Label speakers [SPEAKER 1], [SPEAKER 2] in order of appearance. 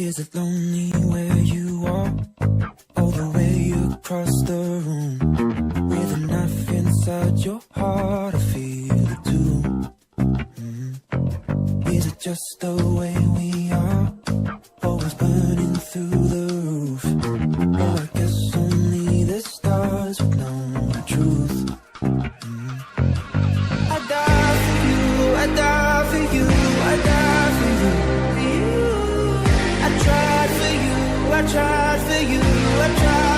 [SPEAKER 1] Is it lonely where you are? All the way across the room, with a knife inside your heart, I feel it too. Is it just the way we are? Always burning through the roof. Oh, I guess only the stars would know the truth. I die for you, I die for you, I die for you, for you. I tried for you, I tried for you, I tried.